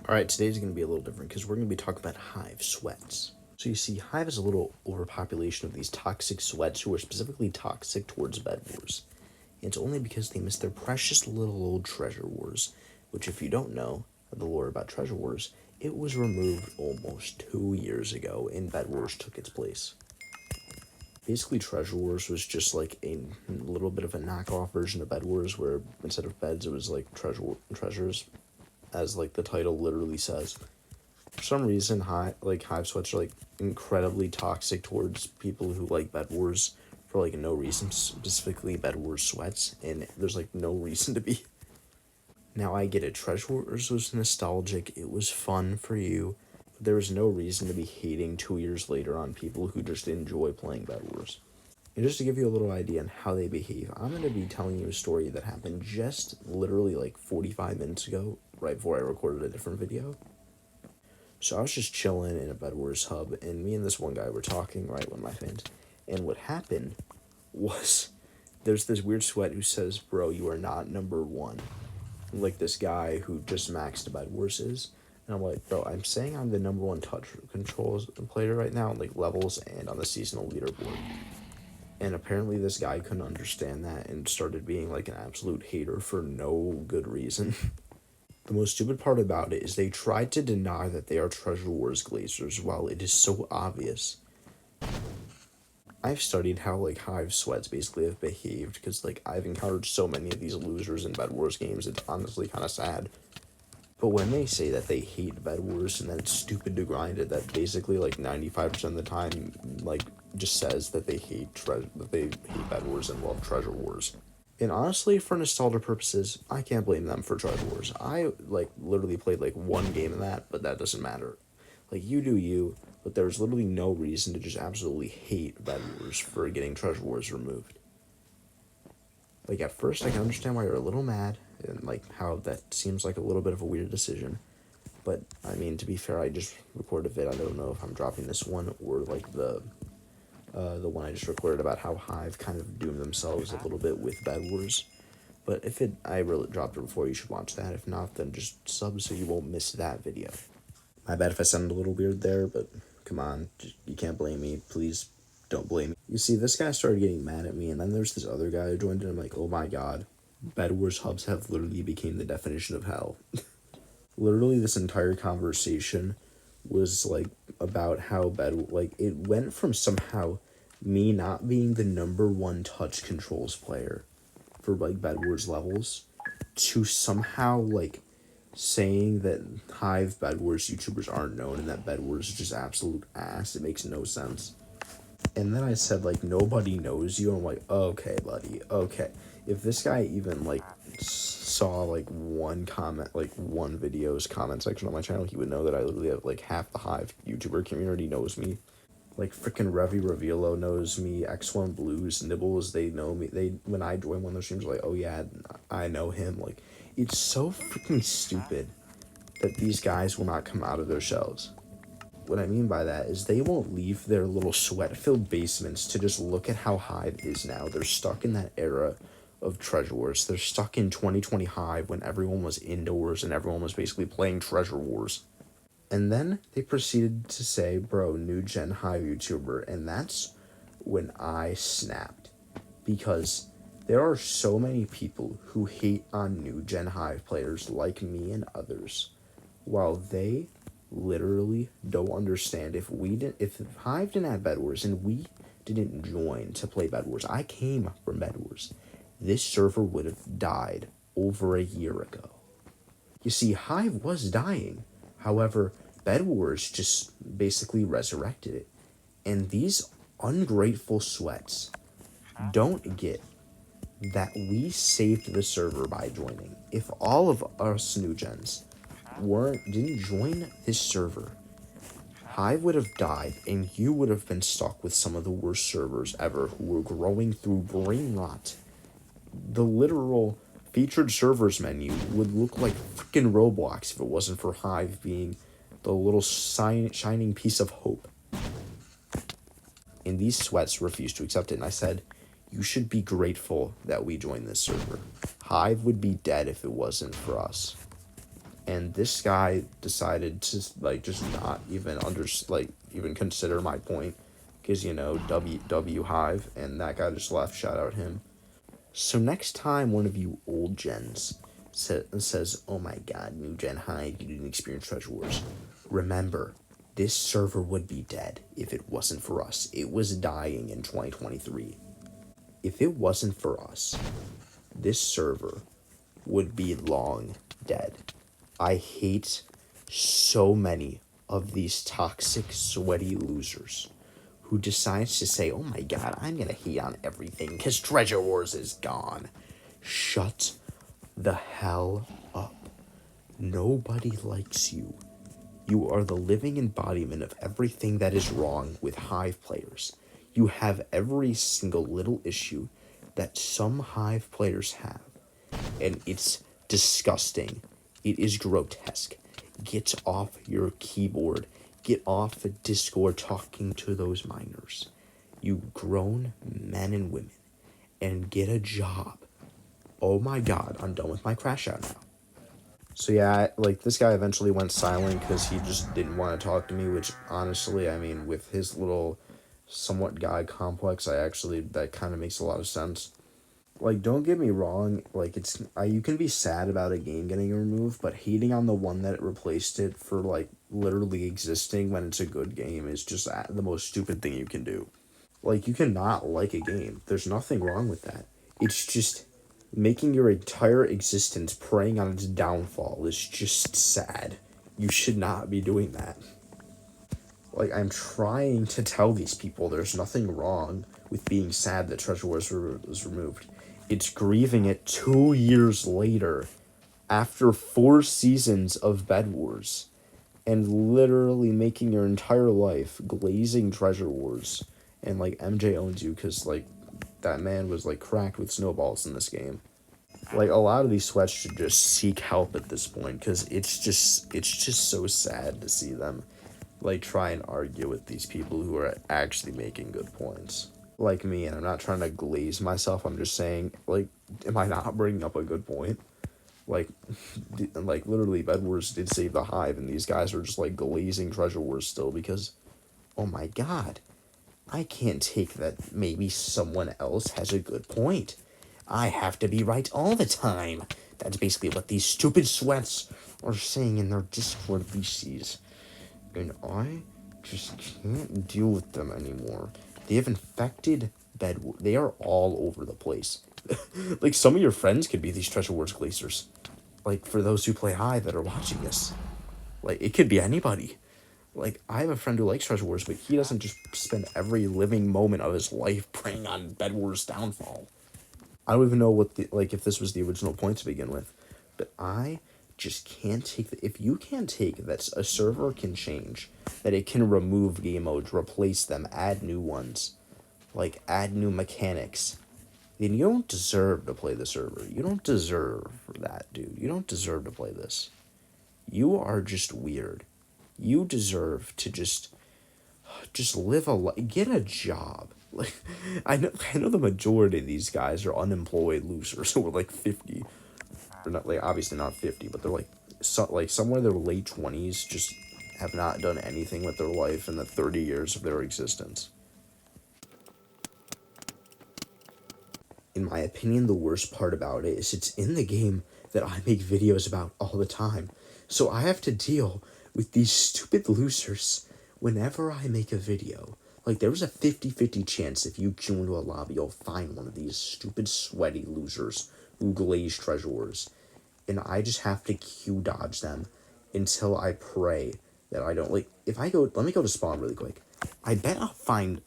Alright, today's going to be a little different because we're going to be talking about hive sweats. So you see, hive is a little overpopulation of these toxic sweats who are specifically toxic towards Bedwars. And it's only because they miss their precious little old treasure wars, which if you don't know the lore about treasure wars, it was removed almost 2 years ago and Bedwars took its place. Basically, Treasure Wars was just like a little bit of a knockoff version of Bed Wars, where instead of beds, it was like treasures, as like the title literally says. For some reason, hive sweats are like incredibly toxic towards people who like Bed Wars for like no reason, specifically Bed Wars sweats, and there's like no reason to be. Now I get it, Treasure Wars was nostalgic, it was fun for you, but there was no reason to be hating 2 years later on people who just enjoy playing Bed Wars. And just to give you a little idea on how they behave, I'm going to be telling you a story that happened just literally like 45 minutes ago, right before I recorded a different video. So I was just chilling in a Bed Wars hub, and me and this one guy were talking, right, one of my fans. And what happened was, there's this weird sweat who says, bro, you are not number one. Like this guy who just maxed Bed Wars is. And I'm like, bro, I'm saying I'm the number one touch controls player right now, like levels and on the seasonal leaderboard. And apparently this guy couldn't understand that and started being like an absolute hater for no good reason. The most stupid part about it is they tried to deny that they are Treasure Wars Glazers while it is so obvious. I've studied how like hive sweats basically have behaved because like I've encountered so many of these losers in Bed Wars games, it's honestly kind of sad. But when they say that they hate Bed Wars and that it's stupid to grind it, that basically like 95% of the time like just says that they hate Bed Wars and love Treasure Wars. And honestly, for nostalgia purposes, I can't blame them for Treasure Wars. I like literally played like one game of that, but that doesn't matter. Like you do you, but there's literally no reason to just absolutely hate Bed Wars for getting Treasure Wars removed. Like at first I can understand why you're a little mad, and like how that seems like a little bit of a weird decision. But I mean, to be fair, I just recorded a vid. I don't know if I'm dropping this one or like the one I just recorded about how Hive kind of doomed themselves a little bit with Bed Wars. But if I really dropped it before, you should watch that. If not, then just sub so you won't miss that video. My bad if I sounded a little weird there, but come on, you can't blame me. Please don't blame me. You see, this guy started getting mad at me, and then there's this other guy who joined in. I'm like, oh my god, Bed Wars hubs have literally became the definition of hell. Literally, this entire conversation was like about how it went from somehow me not being the number one touch controls player for like Bed Wars levels to somehow like saying that Hive Bed Wars YouTubers aren't known and that Bed Wars is just absolute ass. It makes no sense. And then I said, like, nobody knows you. I'm like, okay, buddy, okay. If this guy even, like, saw, like, one video's comment section on my channel, he would know that I literally have, like, half the Hive YouTuber community knows me. Like, freaking Revi Revilo knows me, X1 Blues, Nibbles, they know me. When I join one of their streams, like, oh, yeah, I know him. Like, it's so freaking stupid that these guys will not come out of their shells. What I mean by that is they won't leave their little sweat-filled basements to just look at how Hive is now. They're stuck in that era of Treasure Wars. They're stuck in 2020 Hive when everyone was indoors and everyone was basically playing Treasure Wars. And then they proceeded to say, bro, new gen Hive YouTuber, and that's when I snapped. Because there are so many people who hate on new gen Hive players like me and others, while they literally don't understand if Hive didn't have Bed Wars and we didn't join to play Bed Wars, I came from Bed Wars, this server would have died over a year ago. You see, Hive was dying. However, Bed Wars just basically resurrected it. And these ungrateful sweats don't get that we saved the server by joining. If all of us new gens didn't join this server, Hive would have died and you would have been stuck with some of the worst servers ever who were growing through brain rot. The literal featured servers menu would look like freaking Roblox if it wasn't for Hive being the little shining piece of hope. And these sweats refused to accept it, and I said, you should be grateful that we joined this server. Hive would be dead if it wasn't for us. And this guy decided to like just not even even consider my point, because W Hive, and that guy just left. Shout out him. So next time one of you old gens says, "Oh my God, new gen Hive, you didn't experience Treasure Wars," remember, this server would be dead if it wasn't for us. It was dying in 2023. If it wasn't for us, this server would be long dead. I hate so many of these toxic, sweaty losers who decides to say, "Oh my God, I'm gonna hate on everything because Treasure Wars is gone." Shut the hell up. Nobody likes you. You are the living embodiment of everything that is wrong with Hive players. You have every single little issue that some Hive players have, and it's disgusting. It is grotesque. Get off your keyboard. Get off the Discord talking to those minors. You grown men and women. And get a job. Oh my God, I'm done with my crash out now. So yeah, this guy eventually went silent because he just didn't want to talk to me, which honestly, I mean, with his little somewhat guy complex, that kind of makes a lot of sense. Don't get me wrong, you can be sad about a game getting removed, but hating on the one that replaced it for, literally existing when it's a good game is just the most stupid thing you can do. You cannot like a game. There's nothing wrong with that. It's just making your entire existence preying on its downfall is just sad. You should not be doing that. I'm trying to tell these people there's nothing wrong with being sad that Treasure Wars was removed. It's grieving it 2 years later, after 4 seasons of Bedwars, and literally making your entire life glazing Treasure Wars. And MJ owns you because that man was cracked with snowballs in this game. A lot of these sweats should just seek help at this point, because it's just so sad to see them try and argue with these people who are actually making good points. Like me, and I'm not trying to glaze myself, I'm just saying, am I not bringing up a good point? Literally, Bedwars did save the Hive, and these guys are just glazing Treasure Wars still because, oh my God, I can't take that maybe someone else has a good point. I have to be right all the time. That's basically what these stupid sweats are saying in their Discord VCs. And I just can't deal with them anymore. They have infected Bedwars. They are all over the place. Some of your friends could be these Treasure Wars glazers. For those who play Hive that are watching this. It could be anybody. I have a friend who likes Treasure Wars, but he doesn't just spend every living moment of his life preying on Bedwars' downfall. I don't even know what if this was the original point to begin with. But I just can't take if you can't take that a server can change, that it can remove game modes, replace them, add new ones, add new mechanics, then you don't deserve to play the server. You don't deserve that, dude. You don't deserve to play this. You are just weird. You deserve to just live get a job. I know the majority of these guys are unemployed losers who are 50. They're not obviously not 50, but they're somewhere in their late 20s, just have not done anything with their life in the 30 years of their existence. In my opinion, the worst part about it is it's in the game that I make videos about all the time. So I have to deal with these stupid losers whenever I make a video. There was a 50-50 chance if you queue into a lobby, you'll find one of these stupid, sweaty losers who glaze Treasure Wars. And I just have to queue dodge them until I pray that I don't, if I go, let me go to spawn really quick. I bet I'll find,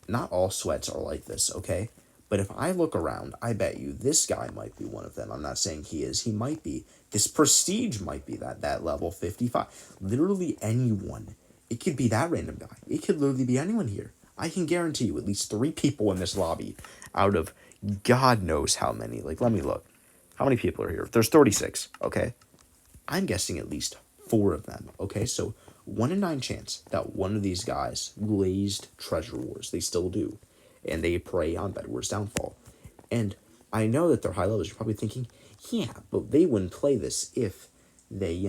not all sweats are like this, okay? But if I look around, I bet you this guy might be one of them. I'm not saying he is. He might be. This Prestige might be that level 55. Literally anyone. It could be that random guy. It could literally be anyone here. I can guarantee you at least 3 people in this lobby out of God knows how many. Let me look. How many people are here? There's 36, okay? I'm guessing at least 4 of them, okay? So 1 in 9 chance that one of these guys glazed Treasure Wars. They still do. And they prey on Bedwars' downfall. And I know that they're high levels. You're probably thinking, yeah, but they wouldn't play this if they,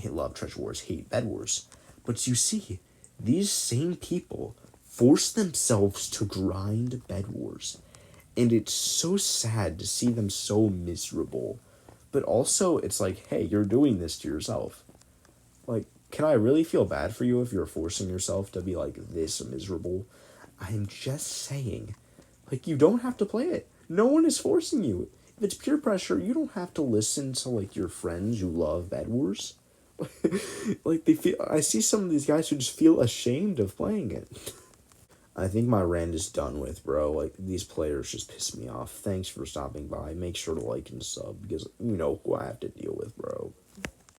love Treasure Wars, hate Bed Wars. But you see, these same people force themselves to grind Bed Wars. And it's so sad to see them so miserable. But also, it's like, hey, you're doing this to yourself. Like, can I really feel bad for you if you're forcing yourself to be like this miserable? I'm just saying, like, you don't have to play it. No one is forcing you. If it's peer pressure, you don't have to listen to like your friends who love Bed Wars. Like they feel, I see some of these guys who just feel ashamed of playing it. I think my rant is done with, bro. Like, these players just piss me off. Thanks for stopping by. Make sure to like and sub, because you know who I have to deal with, bro.